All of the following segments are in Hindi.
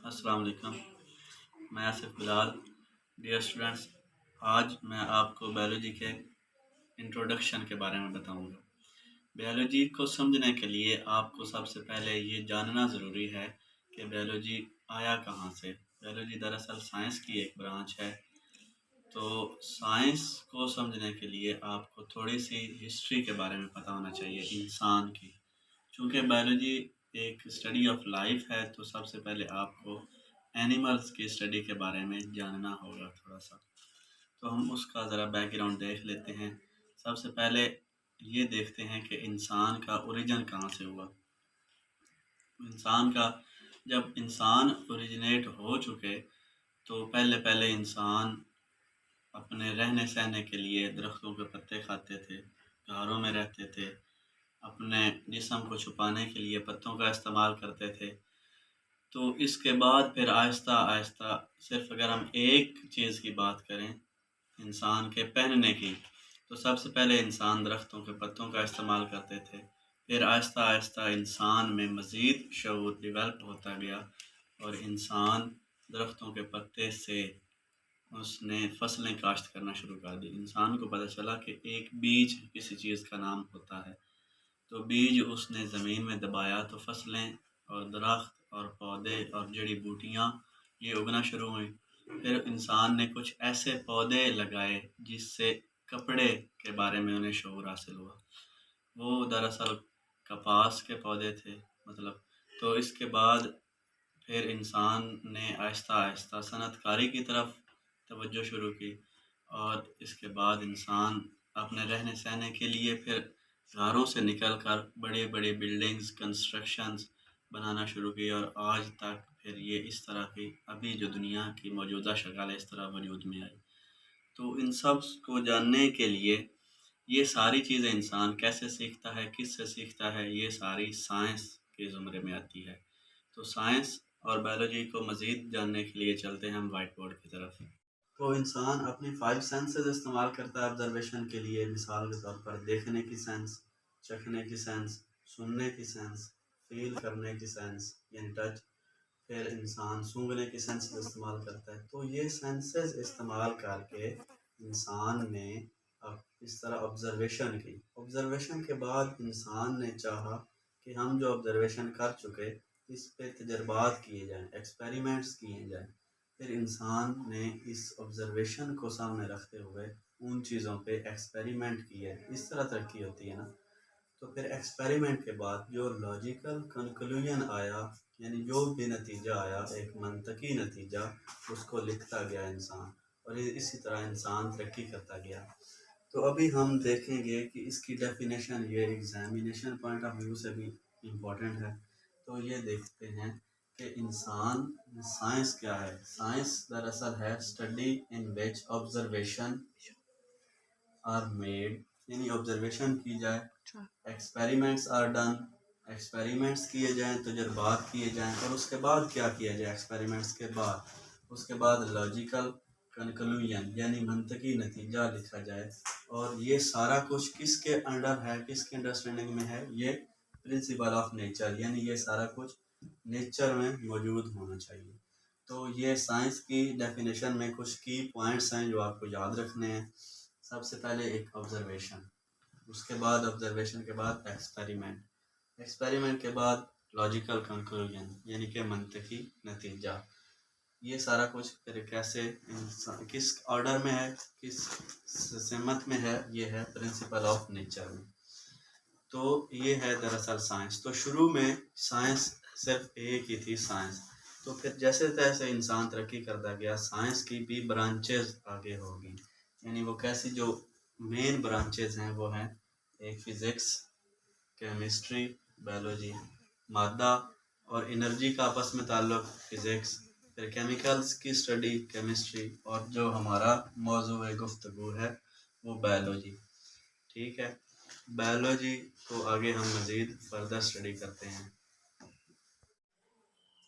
अस्सलाम वालेकुम। मैं आसिफ बिलाल। डियर स्टूडेंट्स, आज मैं आपको बायोलॉजी के इंट्रोडक्शन के बारे में बताऊंगा। बायोलॉजी को समझने के लिए आपको सबसे पहले ये जानना ज़रूरी है कि बायोलॉजी आया कहाँ से। बायोलॉजी दरअसल साइंस की एक ब्रांच है। तो साइंस को समझने के लिए आपको थोड़ी सी हिस्ट्री के बारे में पता होना चाहिए, इंसान की। चूँकि बायोलॉजी एक स्टडी ऑफ लाइफ है, तो सबसे पहले आपको एनिमल्स की स्टडी के बारे में जानना होगा थोड़ा सा। तो हम उसका ज़रा बैकग्राउंड देख लेते हैं। सबसे पहले ये देखते हैं कि इंसान का ओरिजिन कहाँ से हुआ। इंसान का जब इंसान ओरिजिनेट हो चुके, तो पहले पहले इंसान अपने रहने सहने के लिए दरख्तों के पत्ते खाते थे, घरों में रहते थे, अपने जिस्म को छुपाने के लिए पत्तों का इस्तेमाल करते थे। तो इसके बाद फिर आहिस्ता आहिस्ता, सिर्फ अगर हम एक चीज़ की बात करें, इंसान के पहनने की, तो सबसे पहले इंसान दरख्तों के पत्तों का इस्तेमाल करते थे। फिर आहिस्ता आहिस्ता इंसान में मज़ीद शऊर डेवलप होता गया और इंसान दरख्तों के पत्ते से उसने फसलें काश्त करना शुरू कर दी। इंसान को पता चला कि एक बीज किसी चीज़ का नाम होता है। तो बीज उसने ज़मीन में दबाया तो फसलें और दरख्त और पौधे और जड़ी बूटियाँ ये उगना शुरू हुई। फिर इंसान ने कुछ ऐसे पौधे लगाए जिससे कपड़े के बारे में उन्हें शऊर हासिल हुआ। वो दरअसल कपास के पौधे थे, मतलब। तो इसके बाद फिर इंसान ने आहिस्ता आहिस्ता सनअतकारी की तरफ तवज्जो शुरू की और इसके बाद इंसान अपने रहने सहने के लिए फिर घरों से निकल कर बड़े बड़े बिल्डिंग्स कंस्ट्रक्शंस बनाना शुरू की और आज तक फिर ये इस तरह की अभी जो दुनिया की मौजूदा शक्ल है, इस तरह वजूद में आई। तो इन सब को जानने के लिए ये सारी चीज़ें इंसान कैसे सीखता है, किससे सीखता है, ये सारी साइंस के ज़ुमरे में आती है। तो साइंस और बायोलॉजी को मज़ीद जानने के लिए चलते हैं हम वाइट बोर्ड की तरफ। तो इंसान अपनी 5 सेंसेस इस्तेमाल करता है ऑब्जर्वेशन के लिए। मिसाल के तौर पर देखने की सेंस, चखने की सेंस, सुनने की सेंस, फील करने की सेंस यानी टच। फिर इंसान सूंघने की सेंसेस इस्तेमाल करता है। तो ये सेंसेस इस्तेमाल करके इंसान ने अब इस तरह ऑब्जर्वेशन की। ऑब्जर्वेशन के बाद इंसान ने चाहा कि हम जो ऑब्जर्वेशन कर चुके, इस पे तजर्बात किए जाएं, एक्सपेरिमेंट्स किए जाएं। फिर इंसान ने इस ऑब्जर्वेशन को सामने रखते हुए उन चीज़ों पे एक्सपेरिमेंट किए। इस तरह तरक्की होती है ना। तो फिर एक्सपेरिमेंट के बाद जो लॉजिकल कंक्लूजन आया, यानी जो भी नतीजा आया, एक मंतकी नतीजा, उसको लिखता गया इंसान और इसी तरह इंसान तरक्की करता गया। तो अभी हम देखेंगे कि इसकी डेफिनेशन ये एग्जामिनेशन पॉइंट ऑफ व्यू से भी इम्पोर्टेंट है। तो ये देखते हैं कि इंसान साइंस क्या है। साइंस दरअसल है study in which observation are made, यानी ऑब्जर्वेशन की जाए, एक्सपेरिमेंट्स आर डन, एक्सपेरिमेंट्स किए जाएं, तजर्बात किए जाएं और उसके बाद क्या किया जाए एक्सपेरिमेंट्स के बाद, उसके बाद लॉजिकल कंक्लूजन यानी मंतकी नतीजा लिखा जाए। और ये सारा कुछ किसके अंडर है, किसके अंडरस्टैंडिंग में है, ये प्रिंसिपल ऑफ नेचर, यानी ये सारा कुछ नेचर में मौजूद होना चाहिए। तो ये साइंस की डेफिनेशन में कुछ की पॉइंट्स हैं जो आपको याद रखने हैं। सबसे पहले एक ऑब्जर्वेशन, उसके बाद ऑब्जर्वेशन के बाद एक्सपेरिमेंट, एक्सपेरिमेंट के बाद लॉजिकल कंक्लूजन यानी कि मंतकी नतीजा। ये सारा कुछ फिर कैसे किस ऑर्डर में है, किस सिमत में है, ये है प्रिंसिपल ऑफ नेचर में। तो ये है दरअसल साइंस। तो शुरू में साइंस सिर्फ एक ही थी, साइंस। तो फिर जैसे तैसे इंसान तरक्की करता गया, साइंस की भी ब्रांचेस आगे होगी। यानी वो कैसी, जो मेन ब्रांचेस हैं वो हैं, एक फिज़िक्स, केमिस्ट्री, बायोलॉजी, मादा और एनर्जी का आपस में ताल्लुक, फिज़िक्स। फिर केमिकल्स की स्टडी, केमिस्ट्री, और जो हमारा मौजू गुफ्तगू है वो बायोलॉजी। ठीक है, बायोलॉजी को आगे हम मज़ीद फर्दर स्टडी करते हैं।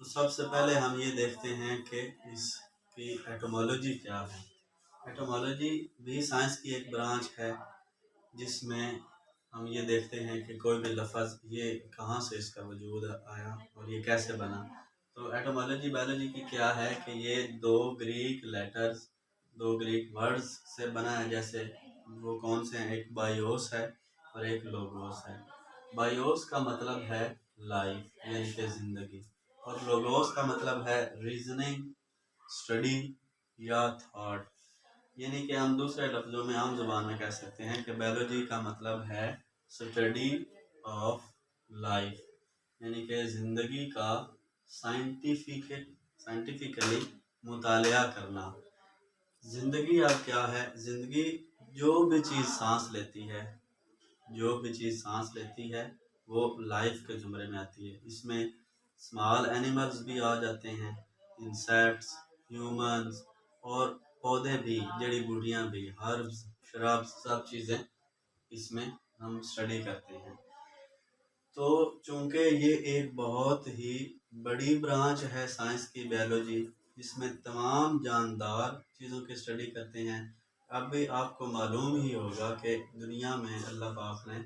तो सबसे पहले हम ये देखते हैं कि इसकी एटोमोलॉजी क्या है। एटोमोलॉजी भी साइंस की एक ब्रांच है, जिसमें हम ये देखते हैं कि कोई भी लफ्ज़ ये कहाँ से इसका वजूद आया और ये कैसे बना। तो एटोमोलॉजी बायोलॉजी की क्या है कि ये दो ग्रीक लेटर्स, दो ग्रीक वर्ड्स से बना है। जैसे वो कौन से हैं, एक बायोस है और एक लोगोस है। बायोस का मतलब है लाइफ यानी कि ज़िंदगी, और लोगोस का मतलब है रीजनिंग, स्टडी या थॉट। यानी कि हम दूसरे लफ्ज़ों में आम जुबान में कह सकते हैं कि बायोलॉजी का मतलब है स्टडी ऑफ लाइफ, यानी कि ज़िंदगी का साइंटिफिकली मुतालिया करना। ज़िंदगी अब क्या है, ज़िंदगी जो भी चीज़ सांस लेती है, जो भी चीज़ सांस लेती है वो लाइफ के ज़ुमरे में आती है। इसमें स्मॉल एनिमल्स भी आ जाते हैं, इंसेक्ट्स, ह्यूमंस और पौधे भी, जड़ी बूटियाँ भी, हर्ब्स, श्रब्स, सब चीज़ें इसमें हम स्टडी करते हैं। तो चूँकि ये एक बहुत ही बड़ी ब्रांच है साइंस की, बायोलॉजी, जिसमें तमाम जानदार चीज़ों की स्टडी करते हैं। अब भी आपको मालूम ही होगा कि दुनिया में अल्लाह पाक ने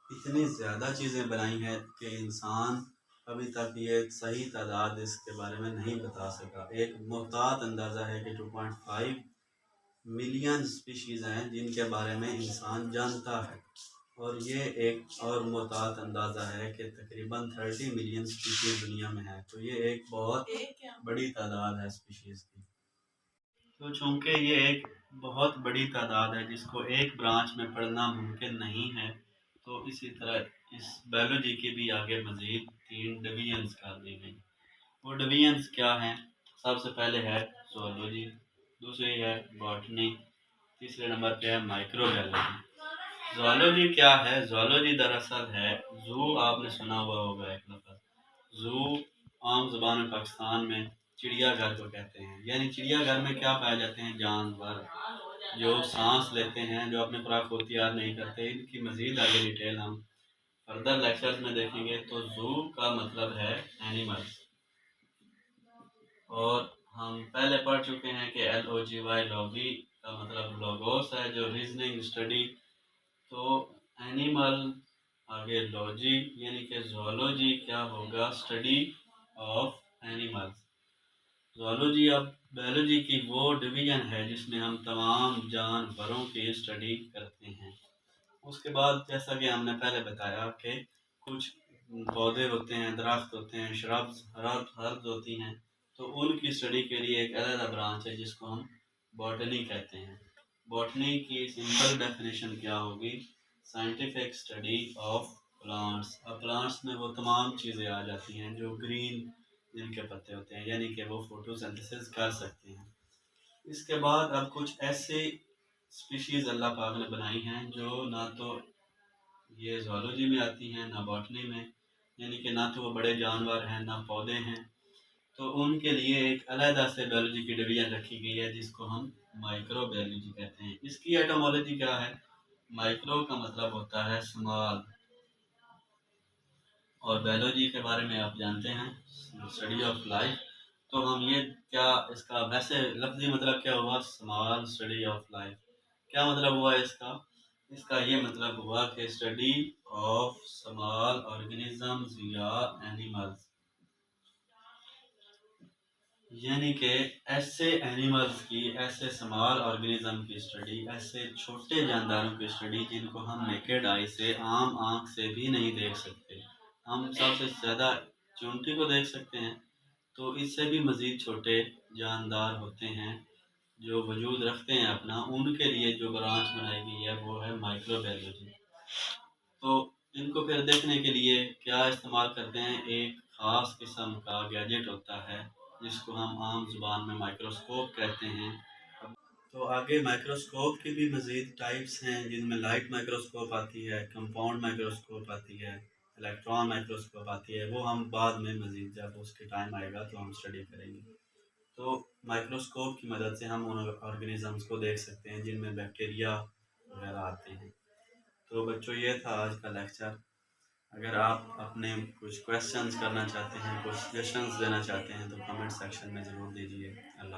इतनी ज़्यादा चीज़ें बनाई हैं कि इंसान अभी तक ये सही तादाद इसके बारे में नहीं बता सका। एक मुहतात अंदाज़ा है कि 2.5 मिलियन स्पीशीज़ हैं जिनके बारे में इंसान जानता है, और ये एक और मुहतात अंदाज़ा है कि तकरीबन 30 मिलियन स्पीशीज़ दुनिया में है। तो ये एक बहुत बड़ी तादाद है स्पीशीज़ की। तो चूँकि ये एक बहुत बड़ी तादाद है जिसको एक ब्रांच में पढ़ना मुमकिन नहीं है, तो इसी तरह इस बायोलॉजी के भी आगे मज़ीद 3 डिवीजन्स कर दी गई। वो डिवीजन्स क्या हैं? सबसे पहले है ज़ूलॉजी, दूसरी है बॉटनी, तीसरे नंबर पे है माइक्रोबायोलॉजी। ज़ूलॉजी क्या है? ज़ूलॉजी दरअसल है ज़ू, आपने सुना हुआ होगा एक लफ्ज़ ज़ू, आम ज़ुबान में पाकिस्तान में चिड़ियाघर को कहते हैं। यानी चिड़ियाघर में क्या पाए जाते हैं? जानवर जो सांस लेते हैं, जो अपने खुराक को तैयार नहीं करते। इनकी मज़ीद आगे डिटेल हम फर्दर लेक्चर्स में देखेंगे। तो ज़ू का मतलब है एनिमल्स, और हम पहले पढ़ चुके हैं कि LOGY लॉगी का मतलब लोगोस है, जो रीजनिंग स्टडी। तो एनिमल आगे लॉजी, यानी कि ज़ूलॉजी क्या होगा? Study of animals. ज़ूलॉजी अब बायोलॉजी की वो डिवीज़न है जिसमें हम तमाम जानवरों की स्टडी करते हैं। उसके बाद जैसा कि हमने पहले बताया कि कुछ पौधे होते हैं, दरख्त होते हैं, श्रब्स, हर्ब्स होती हैं, तो उनकी स्टडी के लिए एक अलग ब्रांच है जिसको हम बॉटनी कहते हैं। बॉटनी की सिंपल डेफिनेशन क्या होगी? Scientific study of plants. अब प्लांट्स में वो तमाम चीज़ें आ जाती हैं जो ग्रीन, जिनके पत्ते होते हैं, यानी कि वो फोटोसिंथेसिस कर सकते हैं। इसके बाद अब कुछ ऐसे स्पीशीज़ अल्लाह पाक ने बनाई हैं जो ना तो ये ज़ूलॉजी में आती हैं ना बॉटनी में, यानी कि ना तो वो बड़े जानवर हैं ना पौधे हैं। तो उनके लिए एक अलग से बायोलॉजी की डिवीजन रखी गई है जिसको हम माइक्रो बायोलॉजी कहते हैं। इसकी एटोमोलॉजी क्या है? माइक्रो का मतलब होता है स्मॉल, और बायोलॉजी के बारे में आप जानते हैं, स्टडी ऑफ लाइफ। तो हम ये क्या, इसका वैसे लफ्ज़ी मतलब क्या हुआ? Small study of life. क्या मतलब हुआ इसका? इसका ये मतलब हुआ कि स्टडी ऑफ स्मॉल ऑर्गेनिजम्स या एनिमल्स, यानी कि ऐसे एनिमल्स की, ऐसे स्मॉल ऑर्गेनिज्म की स्टडी, ऐसे छोटे जानदारों की स्टडी जिनको हम नेकेड आई से, आम आँख से भी नहीं देख सकते। हम सबसे ज़्यादा चूंटी को देख सकते हैं, तो इससे भी मज़ीद छोटे जानदार होते हैं जो वजूद रखते हैं अपना। उनके लिए जो ब्रांच बनाई गई है वो है माइक्रोबायोलॉजी। तो इनको फिर देखने के लिए क्या इस्तेमाल करते हैं? एक ख़ास किस्म का गैजेट होता है जिसको हम आम ज़ुबान में माइक्रोस्कोप कहते हैं। तो आगे माइक्रोस्कोप की भी मज़ीद टाइप्स हैं जिनमें लाइट माइक्रोस्कोप आती है, कंपाउंड माइक्रोस्कोप आती है, इलेक्ट्रॉन माइक्रोस्कोप आती है। वो हम बाद में मज़ीद जब उसके टाइम आएगा तो हम स्टडी करेंगे। तो माइक्रोस्कोप की मदद से हम उन ऑर्गेनिजम्स को देख सकते हैं जिनमें बैक्टीरिया वगैरह आते हैं। तो बच्चों, ये था आज का लेक्चर। अगर आप अपने कुछ क्वेश्चंस करना चाहते हैं, कुछ सजेशंस देना चाहते हैं, तो कमेंट सेक्शन में ज़रूर दीजिए। अल्लाह।